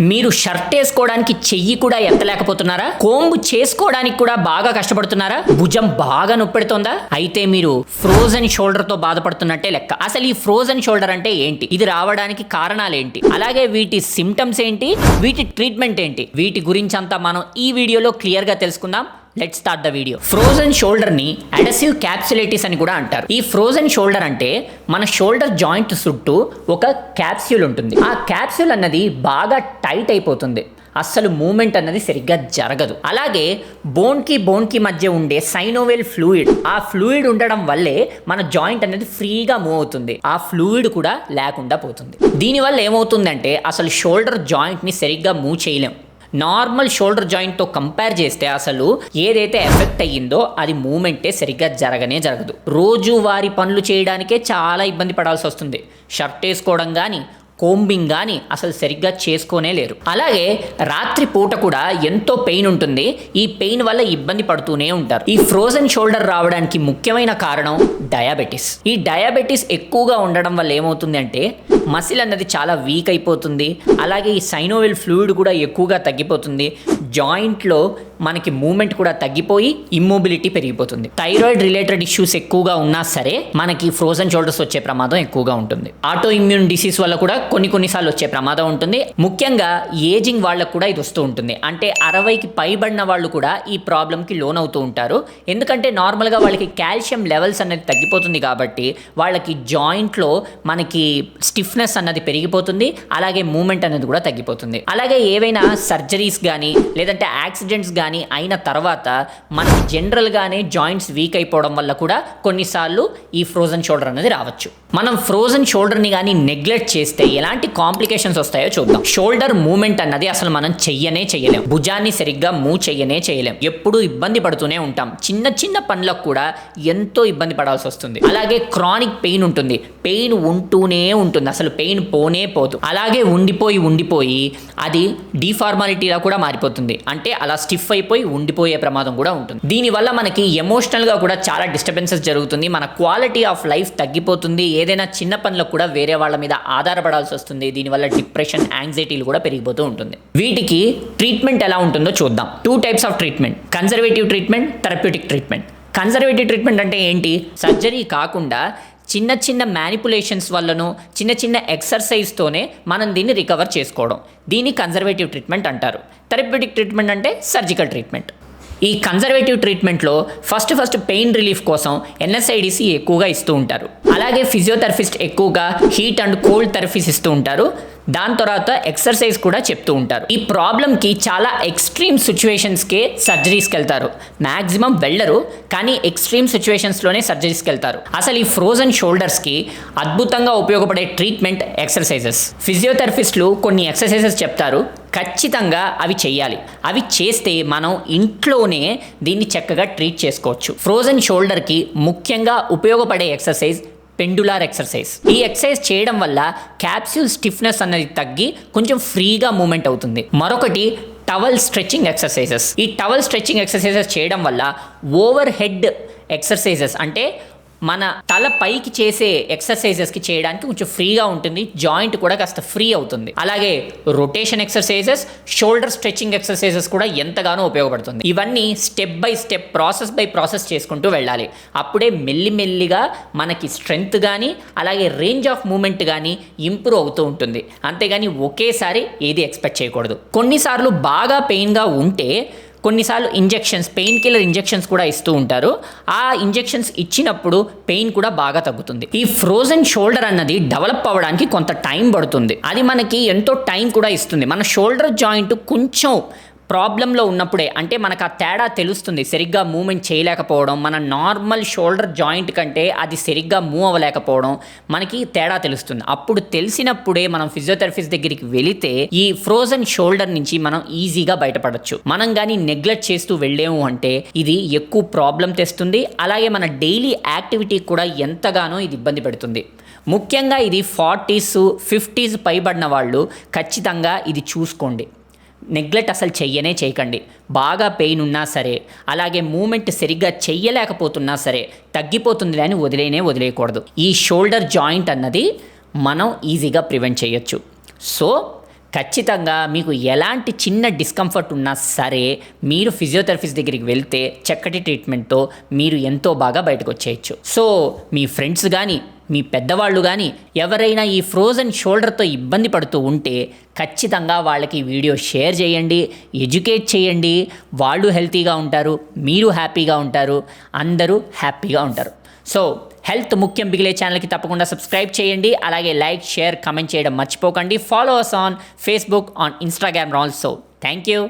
మీరు షర్ట్ వేసుకోవడానికి చెయ్యి కూడా ఎత్తలేకపోతున్నారా? కోంబు చేసుకోవడానికి కూడా బాగా కష్టపడుతున్నారా? భుజం బాగా నొప్పెడుతోందా? అయితే మీరు ఫ్రోజన్ షోల్డర్ తో బాధపడుతున్నట్టే లెక్క. అసలు ఈ ఫ్రోజన్ షోల్డర్ అంటే ఏంటి? ఇది రావడానికి కారణాలు ఏంటి? అలాగే వీటి సిమ్టమ్స్ ఏంటి? వీటి ట్రీట్మెంట్ ఏంటి? వీటి గురించి అంతా మనం ఈ వీడియోలో క్లియర్ గా తెలుసుకుందాం. Let's start the video. Frozen shoulder ని అడసివ్ క్యాప్సులైటిస్ అని కూడా అంటారు. ఈ ఫ్రోజన్ షోల్డర్ అంటే మన షోల్డర్ జాయింట్ చుట్టూ ఒక క్యాప్స్యూల్ ఉంటుంది. ఆ క్యాప్స్యూల్ అన్నది బాగా టైట్ అయిపోతుంది. అస్సలు మూమెంట్ అన్నది సరిగ్గా జరగదు. అలాగే బోన్ కి మధ్య ఉండే సైనోవెల్ ఫ్లూయిడ్, ఆ ఫ్లూయిడ్ ఉండడం వల్లే మన జాయింట్ అనేది ఫ్రీగా మూవ్ అవుతుంది. ఆ ఫ్లూయిడ్ కూడా లేకుండా పోతుంది. దీనివల్ల ఏమవుతుందంటే అసలు షోల్డర్ జాయింట్ ని సరిగ్గా మూవ్ చేయలేం. నార్మల్ షోల్డర్ జాయింట్తో కంపేర్ చేస్తే అసలు ఏదైతే ఎఫెక్ట్ అయ్యిందో అది మూమెంటే సరిగ్గా జరగదు. రోజువారీ పనులు చేయడానికే చాలా ఇబ్బంది పడాల్సి వస్తుంది. షర్ట్ వేసుకోవడం కానీ, కోంబింగ్ కానీ అసలు సరిగ్గా చేసుకోనే లేరు. అలాగే రాత్రి పూట కూడా ఎంతో పెయిన్ ఉంటుంది. ఈ పెయిన్ వల్ల ఇబ్బంది పడుతూనే ఉంటారు. ఈ ఫ్రోజన్ షోల్డర్ రావడానికి ముఖ్యమైన కారణం డయాబెటీస్. ఈ డయాబెటీస్ ఎక్కువగా ఉండడం వల్ల ఏమవుతుంది అంటే మసిల్ అన్నది చాలా వీక్ అయిపోతుంది. అలాగే ఈ సైనోవెల్ ఫ్లూయిడ్ కూడా ఎక్కువగా తగ్గిపోతుంది. జాయింట్లో మనకి మూమెంట్ కూడా తగ్గిపోయి ఇమ్మొబిలిటీ పెరిగిపోతుంది. థైరాయిడ్ రిలేటెడ్ ఇష్యూస్ ఎక్కువగా ఉన్నా సరే మనకి ఫ్రోజన్ షోల్డర్స్ వచ్చే ప్రమాదం ఎక్కువగా ఉంటుంది. ఆటో ఇమ్యూన్ డిసీజ్ వల్ల కూడా కొన్నిసార్లు వచ్చే ప్రమాదం ఉంటుంది. ముఖ్యంగా ఏజింగ్ వాళ్ళకు కూడా ఇది వస్తూ ఉంటుంది. అంటే 60కి పైబడిన వాళ్ళు కూడా ఈ ప్రాబ్లంకి లోన్ అవుతూ ఉంటారు. ఎందుకంటే నార్మల్గా వాళ్ళకి కాల్షియం లెవెల్స్ అనేది తగ్గిపోతుంది కాబట్టి వాళ్ళకి జాయింట్లో మనకి స్టిఫ్నెస్ అన్నది పెరిగిపోతుంది. అలాగే మూమెంట్ అనేది కూడా తగ్గిపోతుంది. అలాగే ఏవైనా సర్జరీస్ కానీ లేదంటే యాక్సిడెంట్స్ కానీ అయిన తర్వాత మనకి జనరల్గానే జాయింట్స్ వీక్ అయిపోవడం వల్ల కూడా కొన్నిసార్లు ఈ ఫ్రోజన్ షోల్డర్ అనేది రావచ్చు. మనం ఫ్రోజన్ షోల్డర్ని కానీ నెగ్లెక్ట్ చేస్తే ఎలాంటి కాంప్లికేషన్స్ వస్తాయో చూద్దాం. షోల్డర్ మూమెంట్ అన్నది అసలు మనం చెయ్యలేం. భుజాన్ని సరిగ్గా మూవ్ చేయలేం. ఎప్పుడూ ఇబ్బంది పడుతూనే ఉంటాం. చిన్న పనులకు కూడా ఎంతో ఇబ్బంది పడాల్సి వస్తుంది. అలాగే క్రానిక్ పెయిన్ ఉంటుంది. పెయిన్ ఉంటూనే ఉంటుంది. అసలు పెయిన్ పోనే పోదు. అలాగే ఉండిపోయి అది డిఫార్మాలిటీలా కూడా మారిపోతుంది. అంటే అలా స్టిఫ్ అయిపోయి ఉండిపోయే ప్రమాదం కూడా ఉంటుంది. దీనివల్ల మనకి ఎమోషనల్గా కూడా చాలా డిస్టర్బెన్సెస్ జరుగుతుంది. మన క్వాలిటీ ఆఫ్ లైఫ్ తగ్గిపోతుంది. ఏదైనా చిన్న పనులకు కూడా వేరే వాళ్ళ మీద ఆధారపడాల్సి వస్తుంది. దీనివల్ల డిప్రెషన్, యాంగ్జైటీలు కూడా పెరిగిపోతూ ఉంటుంది. వీటికి ట్రీట్మెంట్ ఎలా ఉంటుందో చూద్దాం. 2 types of treatment: conservative treatment, therapeutic treatment. Conservative treatment అంటే ఏంటి? సర్జరీ కాకుండా చిన్న మ్యానిపులేషన్స్ వల్లనో చిన్న ఎక్సర్సైజ్తోనే మనం దీన్ని రికవర్ చేసుకోవడం. దీన్ని కన్జర్వేటివ్ ట్రీట్మెంట్ అంటారు. థెరప్యూటిక్ ట్రీట్మెంట్ అంటే సర్జికల్ ట్రీట్మెంట్. ఈ కన్జర్వేటివ్ ట్రీట్మెంట్లో ఫస్ట్ పెయిన్ రిలీఫ్ కోసం NSAIDs ఎక్కువగా ఇస్తూ ఉంటారు. అలాగే ఫిజియోథెరపిస్ట్ ఎక్కువగా హీట్ అండ్ కోల్డ్ థెరపీస్ ఇస్తూ ఉంటారు. దాని తర్వాత ఎక్సర్సైజ్ కూడా చెప్తూ ఉంటారు. ఈ ప్రాబ్లంకి చాలా ఎక్స్ట్రీమ్ సిచ్యువేషన్స్కే సర్జరీస్కి వెళ్తారు. మ్యాక్సిమం వెళ్ళరు, కానీ ఎక్స్ట్రీమ్ సిచ్యువేషన్స్లోనే సర్జరీస్కి వెళ్తారు. అసలు ఈ ఫ్రోజన్ షోల్డర్స్కి అద్భుతంగా ఉపయోగపడే ట్రీట్మెంట్ ఎక్సర్సైజెస్. ఫిజియోథెరపిస్టులు కొన్ని ఎక్సర్సైజెస్ చెప్తారు. ఖచ్చితంగా అవి చేయాలి. అవి చేస్తే మనం ఇంట్లోనే దీన్ని చక్కగా ట్రీట్ చేసుకోవచ్చు. ఫ్రోజన్ షోల్డర్కి ముఖ్యంగా ఉపయోగపడే ఎక్సర్సైజ్ పెండులార్ ఎక్సర్సైజ్. ఈ ఎక్సర్సైజ్ చేయడం వల్ల క్యాప్స్యూల్ స్టిఫ్నెస్ అన్నది తగ్గి కొంచెం ఫ్రీగా మూమెంట్ అవుతుంది. మరొకటి టవల్ స్ట్రెచ్చింగ్ ఎక్సర్సైజెస్. ఈ టవల్ స్ట్రెచ్చింగ్ ఎక్సర్సైజెస్ చేయడం వల్ల ఓవర్ హెడ్ ఎక్సర్సైజెస్ అంటే మన తల పైకి చేసే ఎక్సర్సైజెస్కి చేయడానికి కొంచెం ఫ్రీగా ఉంటుంది. జాయింట్ కూడా కాస్త ఫ్రీ అవుతుంది. అలాగే rotation exercises, shoulder stretching exercises కూడా ఎంతగానో ఉపయోగపడుతుంది. ఇవన్నీ స్టెప్ బై స్టెప్, ప్రాసెస్ చేసుకుంటూ వెళ్ళాలి. అప్పుడే మెల్లిమెల్లిగా మనకి స్ట్రెంగ్త్ కానీ అలాగే రేంజ్ ఆఫ్ మూమెంట్ కానీ ఇంప్రూవ్ అవుతూ ఉంటుంది. అంతేగాని ఒకేసారి ఏది ఎక్స్పెక్ట్ చేయకూడదు. కొన్నిసార్లు బాగా పెయిన్గా ఉంటే కొన్నిసార్లు పెయిన్ కిల్లర్ ఇంజెక్షన్స్ కూడా ఇస్తూ ఉంటారు. ఆ ఇంజెక్షన్స్ ఇచ్చినప్పుడు పెయిన్ కూడా బాగా తగ్గుతుంది. ఈ ఫ్రోజన్ షోల్డర్ అన్నది డెవలప్ అవ్వడానికి కొంత టైం పడుతుంది. అది మనకి ఎంతో టైం కూడా ఇస్తుంది. మన షోల్డర్ జాయింట్ కొంచెం ప్రాబ్లంలో ఉన్నప్పుడే, అంటే మనకు ఆ తేడా తెలుస్తుంది. సరిగ్గా మూవ్మెంట్ చేయలేకపోవడం, మన నార్మల్ షోల్డర్ జాయింట్ కంటే అది సరిగ్గా మూవ్ అవ్వలేకపోవడం మనకి తేడా తెలుస్తుంది. అప్పుడు తెలిసినప్పుడే మనం ఫిజియోథెరపిస్ట్ దగ్గరికి వెళితే ఈ ఫ్రోజన్ షోల్డర్ నుంచి మనం ఈజీగా బయటపడవచ్చు. మనం కానీ నెగ్లెక్ట్ చేస్తూ వెళ్ళాము అంటే ఇది ఎక్కువ ప్రాబ్లం తెస్తుంది. అలాగే మన డైలీ యాక్టివిటీ కూడా ఎంతగానో ఇది ఇబ్బంది పెడుతుంది. ముఖ్యంగా ఇది 40s, 50s పైబడిన వాళ్ళు ఖచ్చితంగా ఇది చూసుకోండి. నెగ్లెక్ట్ అసలు చేయకండి. బాగా పెయిన్ ఉన్నా సరే, అలాగే మూమెంట్ సరిగ్గా చెయ్యలేకపోతున్నా సరే తగ్గిపోతుంది అని వదిలేయకూడదు. ఈ షోల్డర్ జాయింట్ అన్నది మనం ఈజీగా ప్రివెంట్ చేయొచ్చు. సో ఖచ్చితంగా మీకు ఎలాంటి చిన్న డిస్కంఫర్ట్ ఉన్నా సరే మీరు ఫిజియోథెరపిస్ట్ దగ్గరికి వెళ్తే చక్కటి ట్రీట్మెంట్తో మీరు ఎంతో బాగా బయటకు వచ్చేయచ్చు. సో మీ ఫ్రెండ్స్ కానీ మీ పెద్దవాళ్ళు కానీ ఎవరైనా ఈ ఫ్రోజన్ షోల్డర్తో ఇబ్బంది పడుతూ ఉంటే ఖచ్చితంగా వాళ్ళకి వీడియో షేర్ చేయండి, ఎడ్యుకేట్ చేయండి. వాళ్ళు హెల్తీగా ఉంటారు, మీరు హ్యాపీగా ఉంటారు, అందరూ హ్యాపీగా ఉంటారు. సో హెల్త్ ముఖ్యం బిగిలే ఛానల్కి తప్పకుండా సబ్స్క్రైబ్ చేయండి. అలాగే లైక్, షేర్, కమెంట్ చేయడం మర్చిపోకండి. Follow us on Facebook, on Instagram also. Thank you.